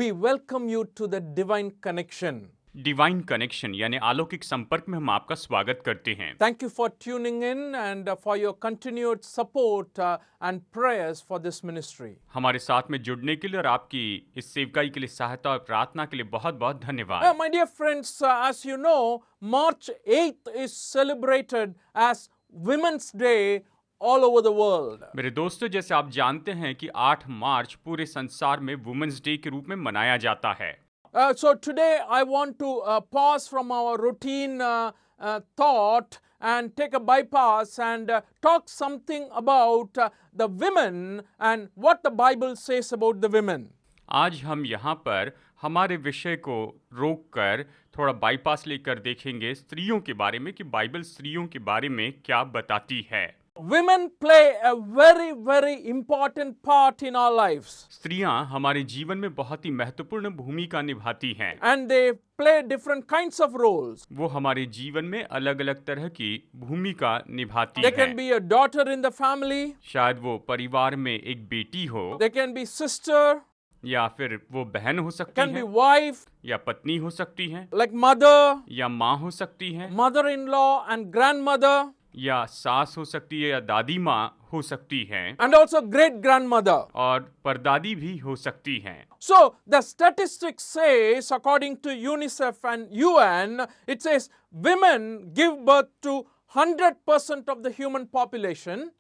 we welcome you to the Divine Connection. Divine connection यानी अलौकिक संपर्क में हम आपका स्वागत करते हैं। Thank you for tuning in and for your continued support and prayers for this ministry. हमारे साथ में जुड़ने के लिए और आपकी इस सेवकाई के लिए सहायता और प्रार्थना के लिए बहुत बहुत धन्यवाद। My dear friends, as you know, March 8th is celebrated as Women's Day all over the world. मेरे दोस्तों, जैसे आप जानते हैं कि 8 मार्च पूरे संसार में वुमेन्स डे के रूप में मनाया जाता है। So today I want to pause from our routine thought and take a bypass and talk something about the women and what the Bible says about the women. आज हम यहाँ पर हमारे विषय को रोककर थोड़ा बाईपास लेकर देखेंगे स्त्रियों के बारे में कि बाइबल स्त्रियों के बारे में क्या बताती है। Women play a very, very important part in our lives. स्त्रियां हमारे जीवन में बहुत ही महत्वपूर्ण भूमिका निभाती हैं। And they play different kinds of roles. वो हमारे जीवन में अलग-अलग तरह की भूमिका निभाती They हैं। can be a daughter in the family. शायद वो परिवार में एक बेटी हो, They can be sister, या फिर वो बहन हो सकती can be है, wife, या पत्नी हो सकती है, like mother, या माँ हो सकती है, mother-in-law and grandmother, या सास हो सकती है, या दादी माँ हो सकती है, and also great-grandmother. और परदादी भी हो सकती हैं। So the statistics says, according to UNICEF and UN, it says women give birth to 100% of the human population.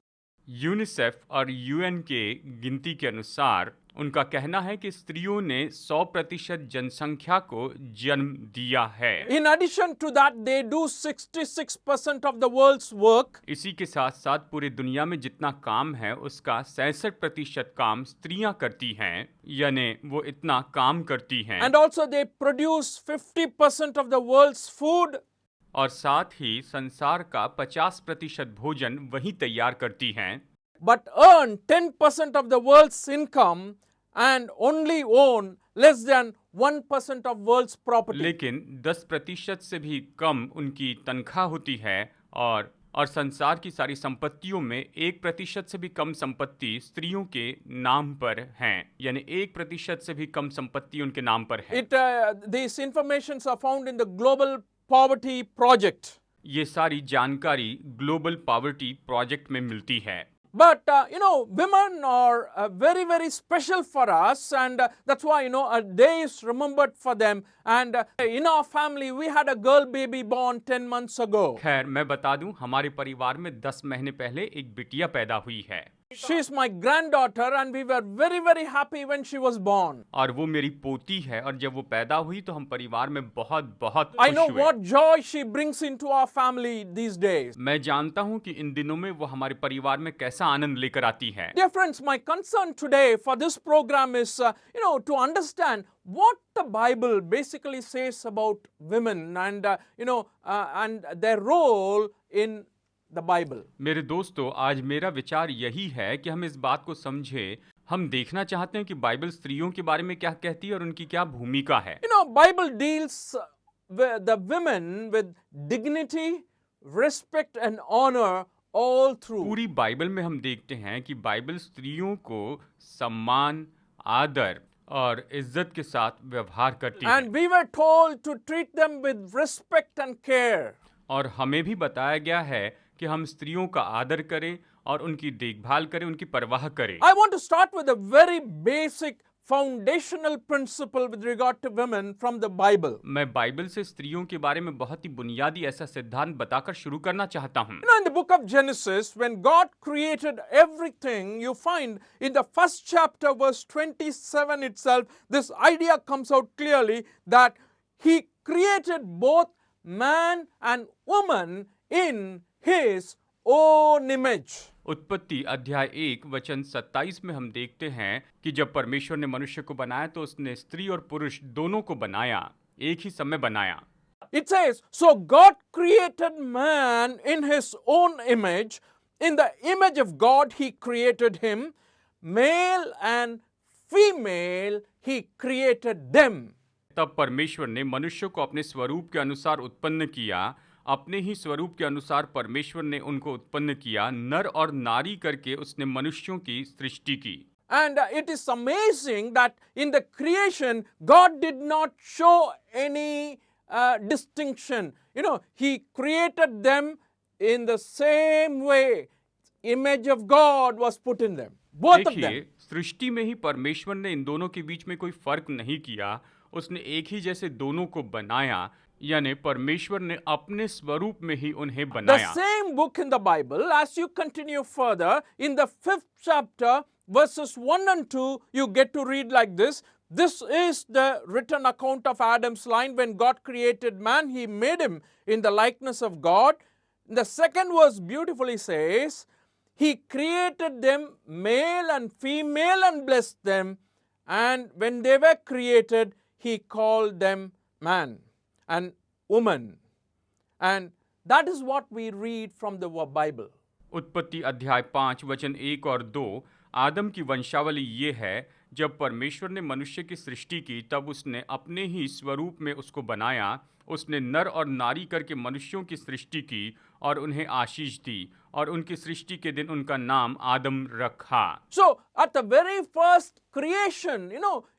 UNICEF और यूएन के गिनती के अनुसार उनका कहना है कि स्त्रियों ने 100% जनसंख्या को जन्म दिया है। In addition to that, they do 66% of the world's work. इसी के साथ साथ पूरी दुनिया में जितना काम है उसका 66% काम स्त्रियां करती हैं, यानी वो इतना काम करती हैं। And also they produce 50% of the world's food. और साथ ही संसार का 50% भोजन वही तैयार करती हैं, But earn 10% of the world's income and only own less than 1% of world's property. लेकिन 10% से भी कम उनकी तनख्वाह होती है और संसार की सारी संपत्तियों में 1% से भी कम संपत्ति स्त्रियों के नाम पर हैं, यानी 1% से भी कम संपत्ति उनके नाम पर है। These informations are found in the Global Poverty Project. ये सारी जानकारी ग्लोबल पॉवर्टी प्रोजेक्ट में मिलती है। But women are very, very special for us, and that's why a day is remembered for them. And in our family, we had a girl baby born 10 months ago. खैर, मैं बता दूं, हमारे परिवार में 10 महीने पहले एक बिटिया पैदा हुई है। She is my granddaughter, and we were very, very happy when she was born. और वो मेरी पोती है, और जब वो पैदा हुई तो हम परिवार में बहुत बहुत I खुश know हुए। what joy she brings into our family these days. मैं जानता हूं कि इन दिनों में वो हमारे परिवार में कैसा आनंद लेकर आती है। Dear friends, my concern today for this program is, to understand what the Bible basically says about women and, and their role in the Bible. मेरे दोस्तों, आज मेरा विचार यही है कि हम इस बात को समझें। हम देखना चाहते हैं कि बाइबल स्त्रियों के बारे में क्या कहती है और उनकी क्या भूमिका है। Bible deals with the women with dignity, respect and honor all through. पूरी बाइबल में हम देखते हैं कि बाइबल स्त्रियों को सम्मान, आदर और इज्जत के साथ व्यवहार करती है। And we were told to treat them with respect and care. और हमें भी बताया गया है कि हम स्त्रियों का आदर करें और उनकी देखभाल करें, उनकी परवाह करें। I want to start with a very basic foundational principle with regard to women from the Bible. मैं बाइबल से स्त्रियों के बारे में बहुत ही बुनियादी ऐसा सिद्धांत बताकर शुरू करना चाहता हूँ। In the book of Genesis, when God created everything, you find in the first chapter, verse 27 itself, this idea comes out clearly that He created both man and woman in His own image. उत्पत्ति अध्याय 1 वचन 27 में हम देखते हैं कि जब परमेश्वर ने मनुष्य को बनाया तो उसने स्त्री और पुरुष दोनों को बनाया, एक ही समय बनाया। It says, so God created man in His own image. In the image of God He created him. Male and female He created them. तब परमेश्वर ने मनुष्य को अपने स्वरूप के अनुसार उत्पन्न किया, अपने ही स्वरूप के अनुसार परमेश्वर ने उनको उत्पन्न किया, नर और नारी करके उसने मनुष्यों की सृष्टि की। And it is amazing that in the creation, God did not show any distinction. You know, He created them in the same way. Image of God was put in them, both of them. देखिए, सृष्टि में ही परमेश्वर ने इन दोनों के बीच में कोई फर्क नहीं किया। उसने एक ही जैसे दोनों को बनाया, यानी परमेश्वर ने अपने स्वरूप में ही उन्हें The बनाया। same book in the Bible, as you continue further, in the 5th chapter, verses 1 and 2, you get to read like this. This is the written account of Adam's line. When God created man, He made him in the likeness of God. The second verse beautifully says, He created them male and female and blessed them. And when they were created, He called them man and woman. And that is what we read from the Bible. उत्पत्ति अध्याय 5 वचन 1 और 2, आदम की वंशावली ये है, जब परमेश्वर ने मनुष्य की सृष्टि की तब उसने अपने ही स्वरूप में उसको बनाया। उसने नर और नारी करके मनुष्यों की सृष्टि की और उन्हें आशीष दी और उनकी सृष्टि के दिन उनका नाम आदम रखा। So, at the very first creation,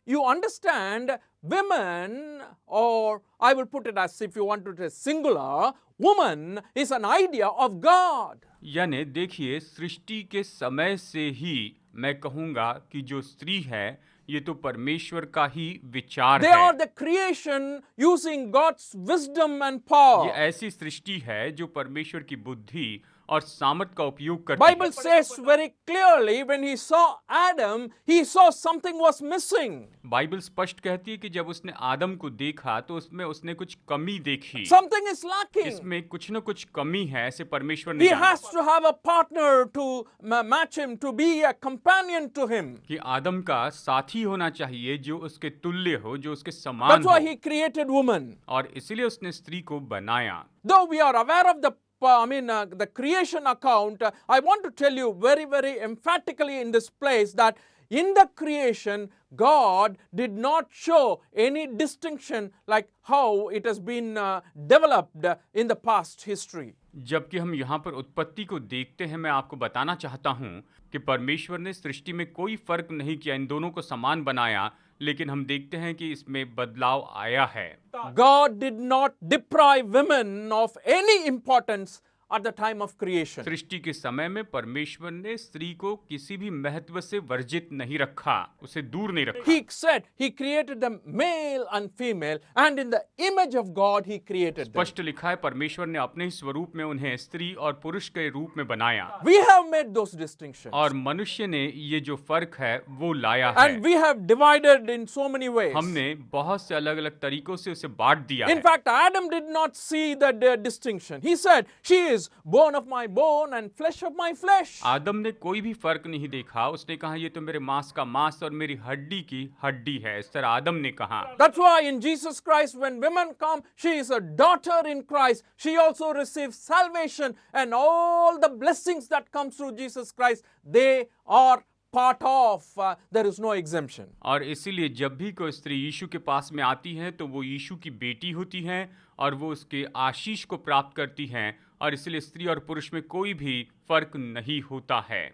you understand women, or I will put it as if you want to say singular, woman is an idea of God. यानी देखिए, सृष्टि के समय से ही मैं कहूँगा कि जो स्त्री है ये तो परमेश्वर का ही विचार They है। are the creation using God's wisdom and power. ये ऐसी सृष्टि है जो परमेश्वर की बुद्धि और सामर्थ का उपयोग करती Bible है। says very clearly, when He saw Adam, He saw something was missing. Bible स्पष्ट कहती है कि जब उसने आदम को देखा तो उसमें उसने कुछ कमी देखी। Something is lacking. इसमें कुछ न कुछ कमी है, ऐसे परमेश्वर ने He जाना has to have a partner to match him, to be a companion to him. कि आदम का साथी होना चाहिए जो उसके तुल्य हो, जो उसके समान That's why हो, He created woman. और इसीलिए उसने स्त्री को बनाया। Though we are aware of the creation account, I want to tell you very, very emphatically in this place that in the creation, God did not show any distinction like how it has been developed in the past history. जबकि हम यहाँ पर उत्पत्ति को देखते हैं, मैं आपको बताना चाहता हूँ कि परमेश्वर ने सृष्टि में कोई फर्क नहीं किया, इन दोनों को समान बनाया, लेकिन हम देखते हैं कि इसमें बदलाव आया है। God did not deprive women of any importance at the time of creation. सृष्टि के समय में परमेश्वर ने स्त्री को किसी भी महत्व से वर्जित नहीं रखा, उसे दूर नहीं रखा। He said He created them male and female, and in the image of God He created them. स्पष्ट लिखा है, परमेश्वर ने अपने ही स्वरूप में उन्हें स्त्री और पुरुष के रूप में बनाया, We have made those distinctions. और मनुष्य ने ये जो फर्क है वो लाया है। And we have divided in so many ways. हमने बहुत से अलग अलग तरीकों से उसे बांट दिया In है। fact, Adam did not see the distinction. He said, She is bone of my bone and flesh of my flesh. आदम ने कोई भी फर्क नहीं देखा, उसने कहा ये तो मेरे मांस का मांस और मेरी हड्डी की हड्डी है, इस तरह आदम ने कहा। That's why in Jesus Christ, when women come, she is a daughter in Christ. She also receives salvation, and all the blessings that come through Jesus Christ, they are part of. There is no exemption. और इसीलिए जब भी कोई स्त्री यीशु के पास में आती है तो वो यीशु की बेटी होती हैं और वो उसके आशीष को प्राप्त करती हैं, और इसलिए स्त्री और पुरुष में कोई भी फर्क नहीं होता है।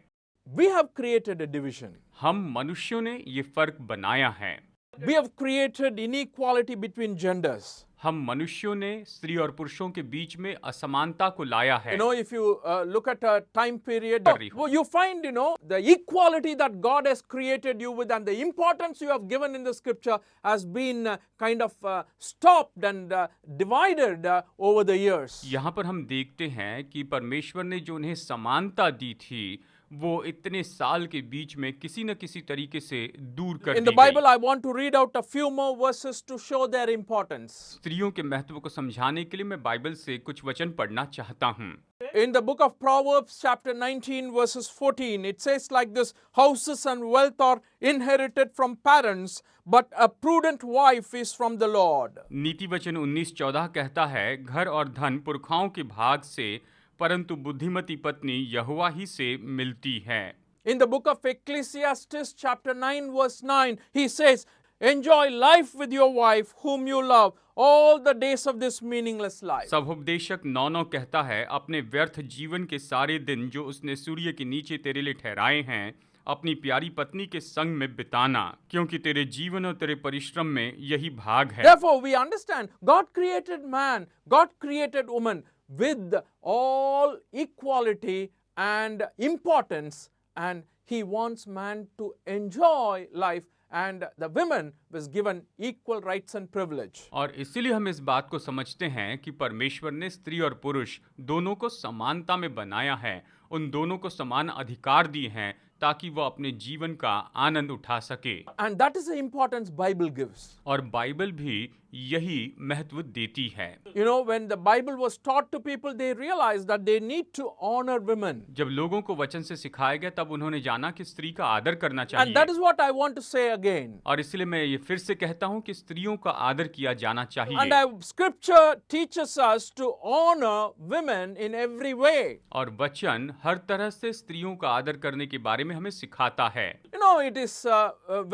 We have created a division. हम मनुष्यों ने ये फर्क बनाया है। We have created inequality between genders. हम मनुष्यों ने स्त्री और पुरुषों के बीच में असमानता को लाया है। If you look at a time period, कर रही हूँ। you find, the equality that God has created you with and the importance you have given in the scripture has been kind of stopped and divided over the years. यहाँ पर हम देखते हैं कि परमेश्वर ने जो उन्हें समानता दी थी वो इतने साल के बीच में किसी न किसी तरीके से दूर कर In दी the Bible, गई। I want to read out a few more verses to show their importance. स्त्रियों के महत्व को समझाने के लिए मैं बाइबल से कुछ वचन पढ़ना चाहता हूँ। In the book of Proverbs, chapter 19, verses 14, it says like this, Houses and wealth are inherited from parents, but a prudent wife is from the Lord. नीति वचन 19:14 कहता है, घर और धन पुरखाओं के भाग से, परंतु बुद्धिमती पत्नी यहोवा ही से मिलती है। In the book of Ecclesiastes, chapter 9, verse 9, he says, Enjoy life with your wife whom you love all the days of this meaningless life. सभोपदेशक 9:9 कहता है, अपने व्यर्थ जीवन के सारे दिन जो उसने सूर्य के नीचे तेरे लिए ठहराए हैं अपनी प्यारी पत्नी के संग में बिताना, क्योंकि तेरे जीवन और तेरे परिश्रम में यही भाग है। Therefore, we understand God created man, God created woman with all equality and importance, and He wants man to enjoy life, and the women was given equal rights and privilege. और इसीलिए हम इस बात को समझते हैं कि परमेश्वर ने स्त्री और पुरुष दोनों को समानता में बनाया है, उन दोनों को समान अधिकार दिए हैं ताकि वो अपने जीवन का आनंद उठा सके। And that is the importance Bible gives. और बाइबल भी यही महत्व देती है। You know, when the Bible was taught to people, they realized that they need to honor women. जब लोगों को वचन से सिखाया गया तब उन्होंने जाना कि स्त्री का आदर करना And that चाहिए। is what I want to say again. और इसलिए मैं ये फिर से कहता हूँ कि स्त्रियों का आदर किया जाना And चाहिए। Scripture teaches us to honor women in every way. और वचन हर तरह से स्त्रियों का आदर करने के बारे में हमें सिखाता है। You know, it is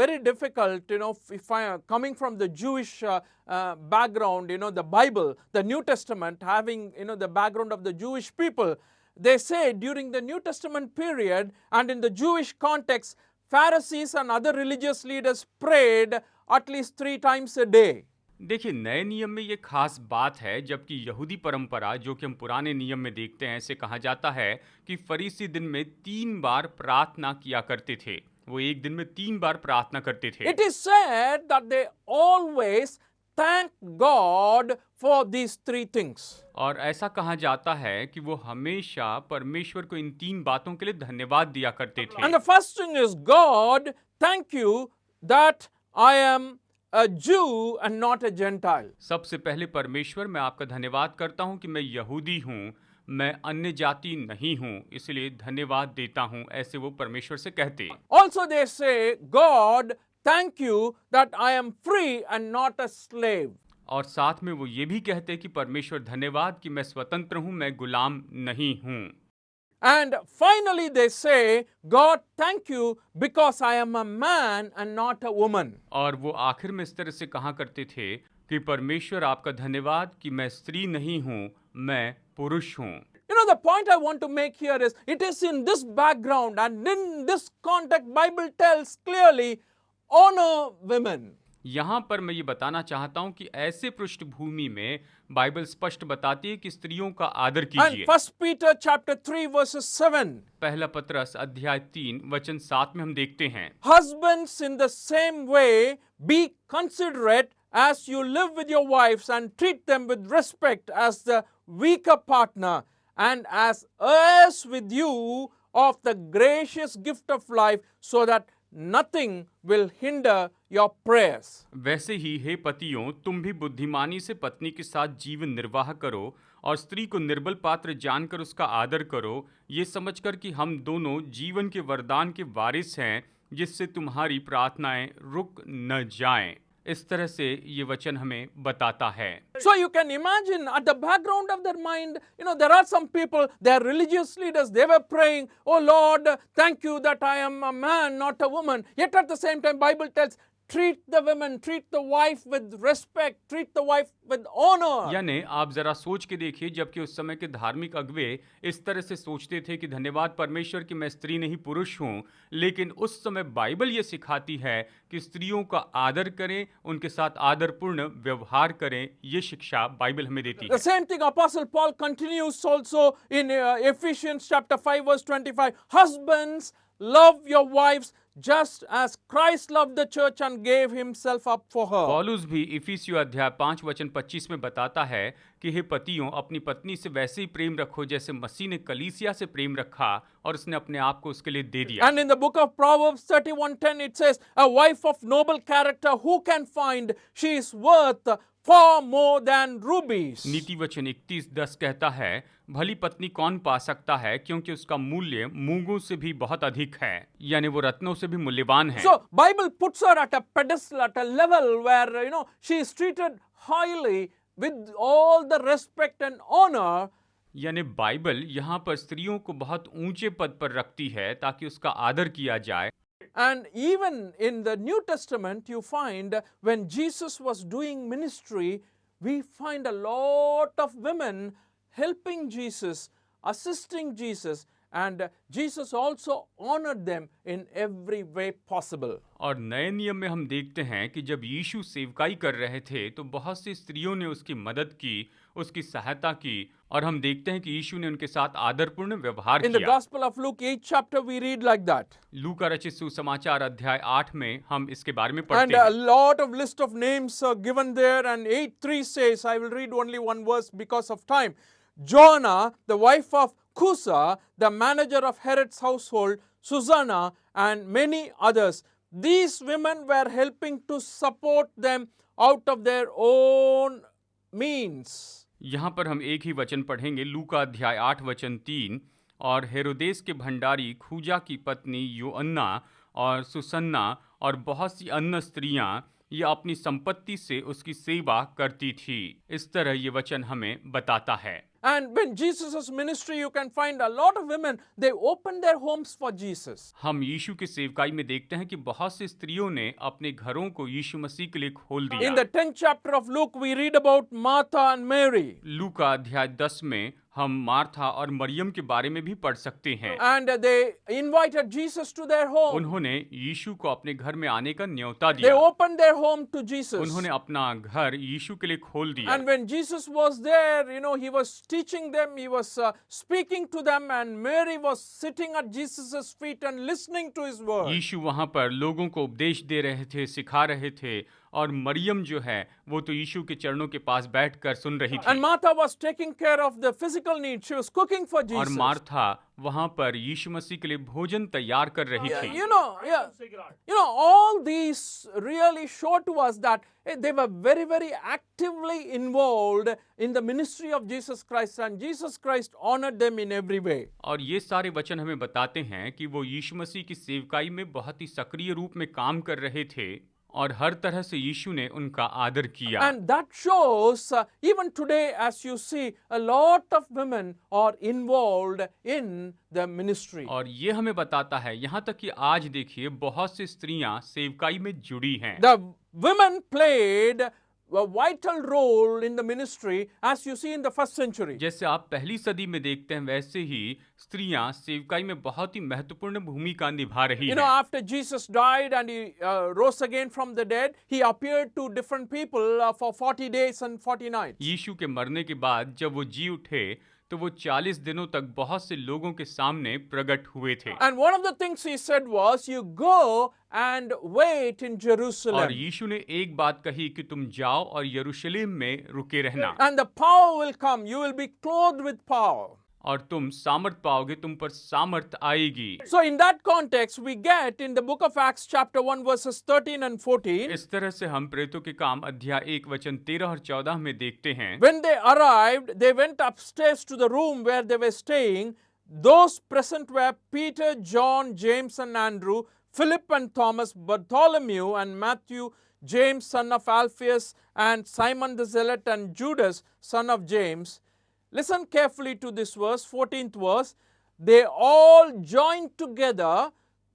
very difficult, you know, if I am coming from the Jewish background, you know, the Bible, the New Testament, having, you know, the background of the Jewish people, they say during the New Testament period and in the Jewish context, Pharisees and other religious leaders prayed at least 3 times a day. देखिए, नए नियम में ये खास बात है, जबकि यहूदी परंपरा जो कि हम पुराने नियम में देखते हैं, ऐसे कहा जाता है कि फरीसी दिन में 3 बार प्रार्थना किया करते थे। वो एक दिन में 3 बार प्रार्थना करते थे। It is said that they always thank God for these 3 things. और ऐसा कहा जाता है कि वो हमेशा परमेश्वर को इन 3 बातों के लिए धन्यवाद दिया करते थे। And the first thing is, God, thank you that I am a Jew and not a Gentile. सबसे पहले परमेश्वर, मैं आपका धन्यवाद करता हूँ कि मैं यहूदी हूँ, मैं अन्य जाति नहीं हूँ, इसलिए धन्यवाद देता हूँ। ऐसे वो परमेश्वर से कहते। Also they say, God, thank you that I am free and not a slave. और साथ में वो ये भी कहते कि परमेश्वर धन्यवाद कि मैं स्वतंत्र हूँ, मैं गुलाम नहीं हूँ। And finally they say, God, thank you because I am a man and not a woman. और वो आखिर में इस तरह से कहा करते थे कि परमेश्वर आपका धन्यवाद कि मैं स्त्री नहीं हूँ, मैं पुरुष हूँ। You know, the point I want to make here is, it is in this background and in this context, Bible tells clearly, honor women. यहाँ पर मैं ये बताना चाहता हूँ कि ऐसे पृष्ठभूमि में बाइबल स्पष्ट बताती है कि स्त्रियों का आदर And कीजिए। 1 Peter chapter 3 verses 7. पहला पत्रस अध्याय 3 वचन 7 में हम देखते हैं, Husbands, in the same way, be considerate as you live with your wives and treat them with respect as the weaker partner and as heirs with you of the gracious gift of life, so that nothing will hinder your prayers. वैसे ही हे पतियों, तुम भी बुद्धिमानी से पत्नी के साथ जीवन निर्वाह करो और स्त्री को निर्बल पात्र जानकर उसका आदर करो, ये समझकर कि हम दोनों जीवन के वरदान के वारिस हैं, जिससे तुम्हारी प्रार्थनाएं रुक न जाएं। इस तरह से ये वचन हमें बताता है। So you can imagine at the background of their mind, you know, there are some people, they are religious leaders, they were praying, oh Lord, thank you that I am a man, not a woman. Yet at the same time, Bible tells, treat the women, treat the wife with respect, treat the wife with honor. यानी आप जरा सोच के देखिए, जबकि उस समय के धार्मिक अगुवे इस तरह से सोचते थे कि धन्यवाद परमेश्वर कि मैं स्त्री नहीं पुरुष हूँ, लेकिन उस समय बाइबल ये सिखाती है कि स्त्रियों का आदर करें, उनके साथ आदरपूर्ण व्यवहार करें। ये शिक्षा बाइबल हमें देती The है। same thing Apostle Paul continues also in Ephesians chapter 5 verse 25. Husbands, love your wives just as Christ loved the church and gave himself up for her. पौलुस भी इफिसियों अध्याय 5 वचन 25 में बताता है कि हे पतियों, अपनी पत्नी से वैसे ही प्रेम रखो जैसे मसीह ने कलीसिया से प्रेम रखा और उसने अपने आप को उसके लिए दे दिया। And in the book of Proverbs 31:10 it says, a wife of noble character who can find? She is worth far more than rubies. नीति वचन 31:10 कहता है, भली पत्नी कौन पा सकता है, क्योंकि उसका मूल्य मूंगों से भी बहुत अधिक है, यानी वो रत्नों से भी मूल्यवान है। So Bible puts her at a pedestal, at a level where, you know, she is treated highly with all the respect and honor. यानी बाइबल यहाँ पर स्त्रियों को बहुत ऊंचे पद पर रखती है ताकि उसका आदर किया जाए। And even in the New Testament, you find when Jesus was doing ministry, we find a lot of women helping Jesus, assisting Jesus, and Jesus also honored them in every way possible. और नए नियम में हम देखते हैं कि जब यीशु सेवकाई कर रहे थे तो बहुत सी स्त्रियों ने उसकी मदद की, उसकी सहायता की, और हम देखते हैं कि यीशु ने उनके साथ आदरपूर्ण व्यवहार In the किया। Gospel of Luke 8 chapter we read like that. लूका रचित सुसमाचार अध्याय 8 में हम इसके बारे में And पढ़ते a हैं। lot of list of names are given there, and 8:3 says, I will read only one verse because of time. Joanna, the wife of Cusa, the manager of Herod's household, Susanna, and many others. These women were helping to support them out of their own means. यहाँ पर हम एक ही वचन पढ़ेंगे, लूका अध्याय 8 वचन 3। और हेरोदेस के भंडारी खूजा की पत्नी योअन्ना और सुसन्ना और बहुत सी अन्य स्त्रियां ये अपनी संपत्ति से उसकी सेवा करती थी। इस तरह ये वचन हमें बताता है। And when Jesus' ministry, you can find a lot of women, they opened their homes for Jesus. हम यीशु के सेवकाई में देखते हैं कि बहुत सी स्त्रियों ने अपने घरों को यीशु मसीह के लिए खोल दिया। In the 10th chapter of Luke, we read about Martha and Mary. लूका अध्याय 10 में हम मार्था और मरियम के बारे में भी पढ़ सकते हैं। And they invited Jesus to their home. उन्होंने यीशु को अपने घर में आने का न्योता They दिया। opened their home to Jesus. उन्होंने अपना घर यीशु के लिए खोल दिया। And when Jesus was there, he was teaching them, he was speaking to them, and Mary was sitting at Jesus' feet and listening to his word. यीशु वहां पर लोगों को उपदेश दे रहे थे, सिखा रहे थे, और मरियम जो है वो तो यीशु के चरणों के पास बैठकर सुन रही And थी। Martha was taking care of the physical needs. She was cooking for और Jesus. मार्था वहां पर यीशु मसीह के लिए भोजन तैयार कर रही Yeah, थी। all these really show to us that they were very, very actively involved in the ministry of Jesus Christ, and Jesus Christ honored them in every way. और ये सारे वचन हमें बताते हैं कि वो यीशु मसीह की सेवकाई में बहुत ही सक्रिय रूप में काम कर रहे थे और हर तरह से यीशु ने उनका आदर किया। And that shows, even today, as you see, a lot of women are involved in the ministry. और ये हमें बताता है, यहाँ तक कि आज देखिए बहुत सी स्त्रियां सेवकाई में जुड़ी हैं। The women played a vital role in the ministry, as you see in the first century. जैसे आप पहली सदी में देखते हैं वैसे ही स्त्रियां सेवकाई में बहुत ही महत्वपूर्ण भूमिका निभा रही हैं। After Jesus died and he rose again from the dead, he appeared to different people for 40 days and 40 nights. यीशु के मरने के बाद जब वो जी उठे तो वो 40 दिनों तक बहुत से लोगों के सामने प्रकट हुए थे। And one of the things he said was, you go and wait in और Jerusalem. यीशु ने एक बात कही कि तुम जाओ और यरूशलेम में रुके रहना, And the power will come. You will be clothed with power. और तुम सामर्थ पाओगे, तुम पर सामर्थ आएगी। So in that context, we get in the book of Acts chapter 1 verses 13 and 14, इस तरह से हम प्रेरितों के काम अध्याय 1 वचन 13 और 14 में देखते हैं। when they arrived, they went upstairs to the room where they were staying. Those present were Peter, John, James and Andrew, Philip and Thomas, Bartholomew and Matthew, James son of Alphaeus, and Simon the Zealot, and Judas son of James. Listen carefully to this verse, 14th verse. They all joined together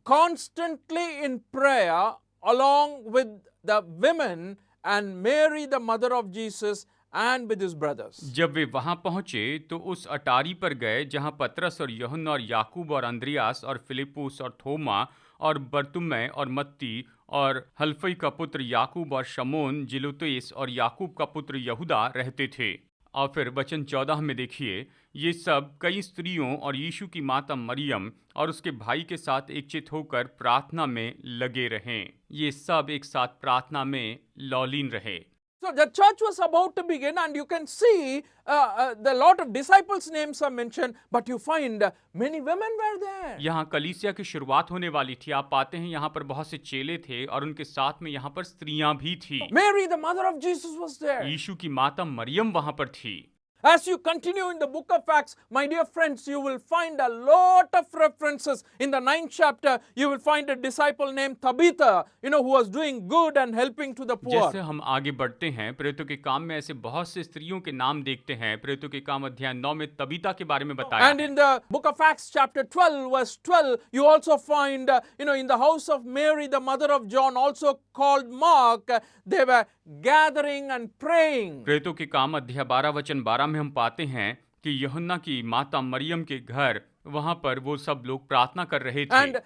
constantly in prayer along with the women and Mary the mother of Jesus and with his brothers. जब वे वहां पहुंचे तो उस अटारी पर गए जहां पतरस और यूहन्ना और याकूब और अंद्रियास और फिलिपुस और थोमा और बरतुल्मै और मत्ती और हल्फई का पुत्र याकूब और शमोन जिलोतेस और याकूब का पुत्र यहूदा रहते थे। और फिर वचन 14 में देखिए, ये सब कई स्त्रियों और यीशु की माता मरियम और उसके भाई के साथ एकचित होकर प्रार्थना में लगे रहें। ये सब एक साथ प्रार्थना में लौलीन रहे। So the church was about to begin, and you can see the lot of disciples' names are mentioned, but you find many women were there. यहाँ कलीसिया की शुरुआत होने वाली थी। आप पाते हैं यहाँ पर बहुत से चेले थे और उनके साथ में यहाँ पर स्त्रियां भी थी। Mary, the mother of Jesus, was there. यीशु की माता मरियम वहां पर थी। As you continue in the book of Acts, my dear friends, you will find a lot of references. In the 9th chapter, you will find a disciple named Tabitha, who was doing good and helping to the poor. जैसे हम आगे बढ़ते हैं, प्रेरितों के काम में ऐसे बहुत से स्त्रियों के नाम देखते हैं। प्रेरितों के काम अध्याय 9 में तबीता के बारे में बताया And है। in the book of Acts chapter 12 verse 12, you also find, in the house of Mary, the mother of John, also called Mark, they were gathering and praying. प्रेरितों के काम अध्याय 12 वचन 12 में हम पाते हैं कि यूहन्ना की माता मरियम के घर वहां पर वो सब लोग प्रार्थना कर रहे थे। And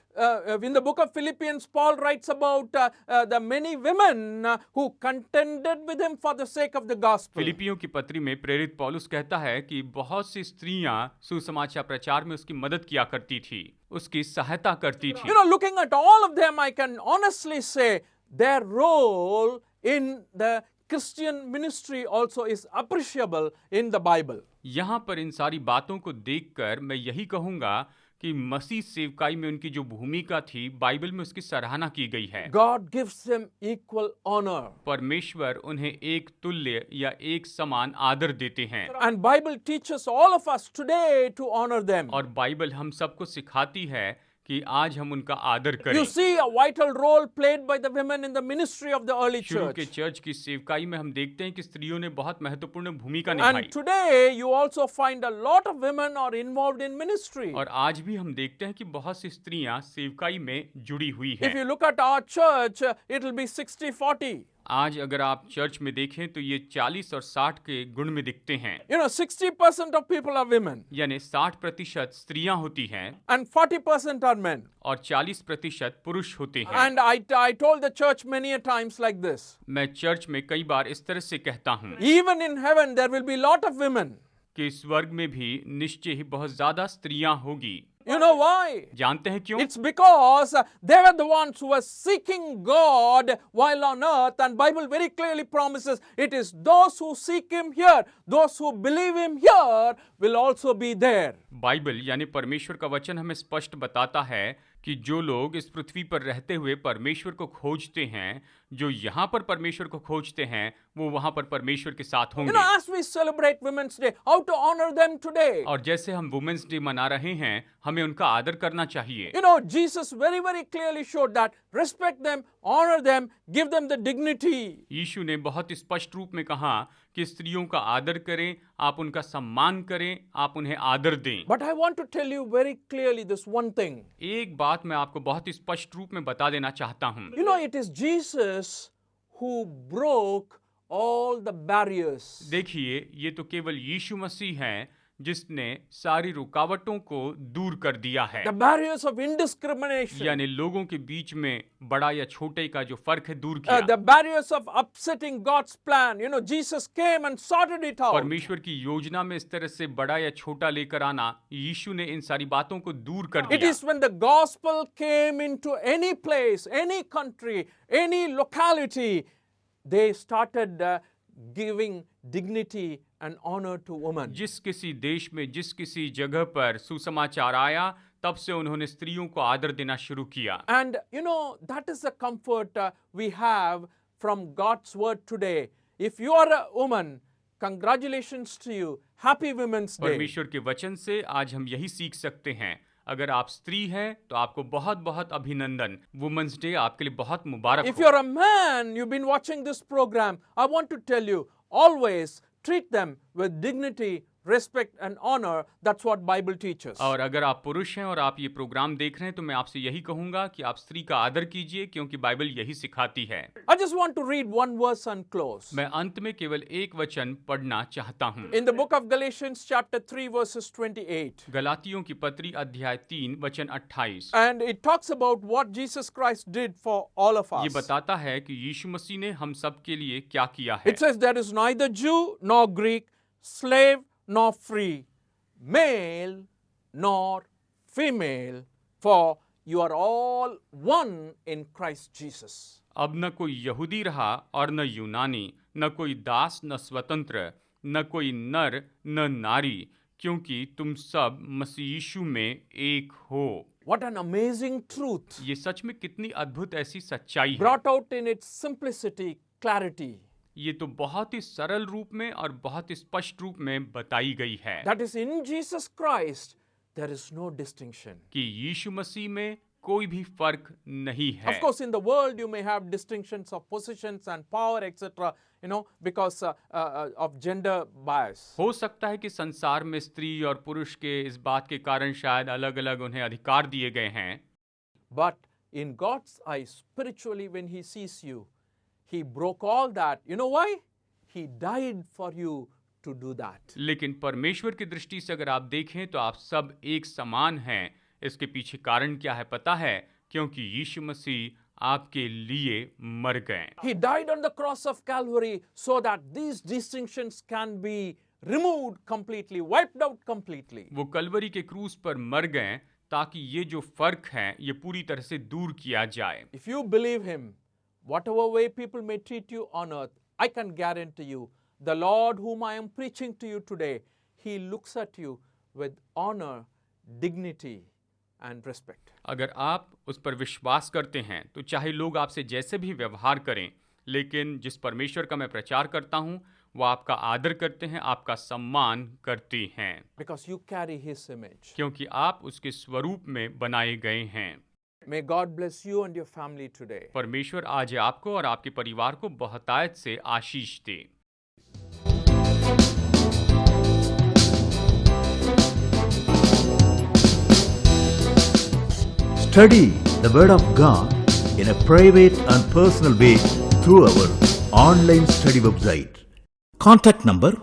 in the book of Philippians, Paul writes about the many women who contended with him for the sake of the gospel. फिलिपियों की पत्री में प्रेरित पौलुस कहता है कि बहुत सी स्त्रियां सुसमाचार प्रचार में उसकी मदद किया करती थी, उसकी सहायता करती थी। Looking at all of them, I can honestly say their role in the Christian ministry also is appreciable in the Bible. यहाँ पर इन सारी बातों को देखकर मैं यही कहूंगा कि मसीह सेवकाई में उनकी जो भूमिका थी बाइबल में उसकी सराहना की गई है। God gives them equal honor. परमेश्वर उन्हें एक तुल्य या एक समान आदर देते हैं। And Bible teaches all of us today to honor them. और बाइबल हम सबको सिखाती है कि आज हम उनका आदर करें। You see a vital role played by the women in the ministry of the early शुरू के church. चर्च की सेवकाई में हम देखते हैं कि स्त्रियों ने बहुत महत्वपूर्ण भूमिका And निभाई। today you also find a lot of women are involved in ministry. और आज भी हम देखते हैं कि बहुत सी स्त्रियां सेवकाई में जुड़ी हुई If हैं। you look at our church, it will be 60-40. आज अगर आप चर्च में देखें तो ये 40 और 60 के गुण में दिखते हैं। 60% of people are women यानी 60% स्त्रियां होती हैं and 40% are men. और 40% पुरुष होते हैं। And I told the church many a times like this. मैं चर्च में कई बार इस तरह से कहता हूँ Even in heaven, there will be lot of women. कि स्वर्ग में भी निश्चय ही बहुत ज्यादा स्त्रियां होगी। You know why? जानते हैं क्यों? It's because they were the ones who were seeking God while on earth, and Bible very clearly promises it is those who seek Him here, those who believe Him here will also be there. Bible यानी परमेश्वर का वचन हमें स्पष्ट बताता है कि जो लोग इस पृथ्वी पर रहते हुए परमेश्वर को खोजते हैं, जो यहाँ पर परमेश्वर को खोजते हैं, वो वहाँ पर परमेश्वर के साथ होंगे। As we celebrate Women's Day, how to honor them today? और जैसे हम वुमेन्स डे मना रहे हैं, हमें उनका आदर करना चाहिए। Jesus very, very clearly showed that respect them, honor them, give them the dignity. यीशु ने बहुत स्पष्ट रूप में कहा कि स्त्रियों का आदर करें, आप उनका सम्मान करें, आप उन्हें आदर दें। But I want to tell you very clearly this one thing. एक बात मैं आपको बहुत स्पष्ट रूप में बता देना चाहता हूँ। It is Jesus who broke all the barriers. देखिए, ये तो केवल यीशु मसीह हैं जिसने सारी रुकावटों को दूर कर दिया है। The barriers of indiscrimination. यानी लोगों के बीच में बड़ा या छोटे का जो फर्क है दूर किया। The barriers of upsetting God's plan. Jesus came and sorted it out. परमेश्वर की योजना में इस तरह से बड़ा या छोटा लेकर आना, यीशु ने इन सारी बातों को दूर कर It दिया। is when the gospel came into any place, any country, any locality, they started giving dignity and honor to women. जिस किसी देश में, जिस किसी जगह पर सुसमाचार आया, तब से उन्होंने स्त्रियों को आदर देना शुरू किया। And that is the comfort we have from God's word today. If you are a woman, congratulations to you. Happy Women's Day. परमेश्वर के वचन से आज हम यही सीख सकते हैं। अगर आप स्त्री हैं तो आपको बहुत बहुत अभिनंदन। वुमेन्स डे आपके लिए बहुत मुबारक If हो। you're a man, you've been watching this program, I want to tell you, always treat them with dignity, respect and honor. That's what Bible teaches. और अगर आप पुरुष हैं और आप ये प्रोग्राम देख रहे हैं तो मैं आपसे यही कहूंगा कि आप स्त्री का आदर कीजिए, क्योंकि बाइबल यही सिखाती है। I just want to read one verse and close. मैं अंत में केवल एक वचन पढ़ना चाहता हूँ। In the book of Galatians chapter 3 verses 28. गलातियों की पत्री अध्याय 3 वचन 28। And it talks about what Jesus Christ did for all of ये us. बताता है कि यीशु मसीह ने हम सब के लिए क्या किया है। It says there is neither Jew nor Greek, slave nor free, male nor female, for you are all one in Christ Jesus. अब न कोई यहूदी रहा और न यूनानी, न कोई दास न स्वतंत्र, न कोई नर न नारी, क्योंकि तुम सब मसीह यीशु में एक हो। What an amazing truth, ये सच में कितनी अद्भुत ऐसी सच्चाई है। brought out in its simplicity, clarity. ये तो बहुत ही सरल रूप में और बहुत ही स्पष्ट रूप में बताई गई है That is, in Jesus Christ, there is no distinction. कि यीशु मसीह में कोई भी फर्क नहीं है। Of course, in the world, you may have distinctions of positions and power, etc., because of gender bias. हो सकता है कि संसार में स्त्री और पुरुष के इस बात के कारण शायद अलग अलग उन्हें अधिकार दिए गए हैं। But in God's eyes, spiritually, when He sees you, He broke all that. You know why? He died for you to do that. लेकिन परमेश्वर की दृष्टि से अगर आप देखें तो आप सब एक समान हैं। इसके पीछे कारण क्या है पता है? क्योंकि यीशु मसीह आपके लिए मर गए। He died on the cross of Calvary so that these distinctions can be removed completely, wiped out completely. वो कलवरी के क्रूस पर मर गए ताकि ये जो फर्क है ये पूरी तरह से दूर किया जाए। If you believe him, whatever way people may treat you on earth, I can guarantee you, the Lord whom I am preaching to you today, he looks at you with honor, dignity and respect. अगर आप उस पर विश्वास करते हैं तो चाहे लोग आपसे जैसे भी व्यवहार करें, लेकिन जिस परमेश्वर का मैं प्रचार करता हूं वो आपका आदर करते हैं, आपका सम्मान करते हैं, Because you carry his image. क्योंकि आप उसके स्वरूप में बनाए गए हैं। May God bless you and your family today. परमेश्वर आज आपको और आपके परिवार को बहुतायत से आशीष दे। Study the Word of God in a private and personal way through our online study website. Contact number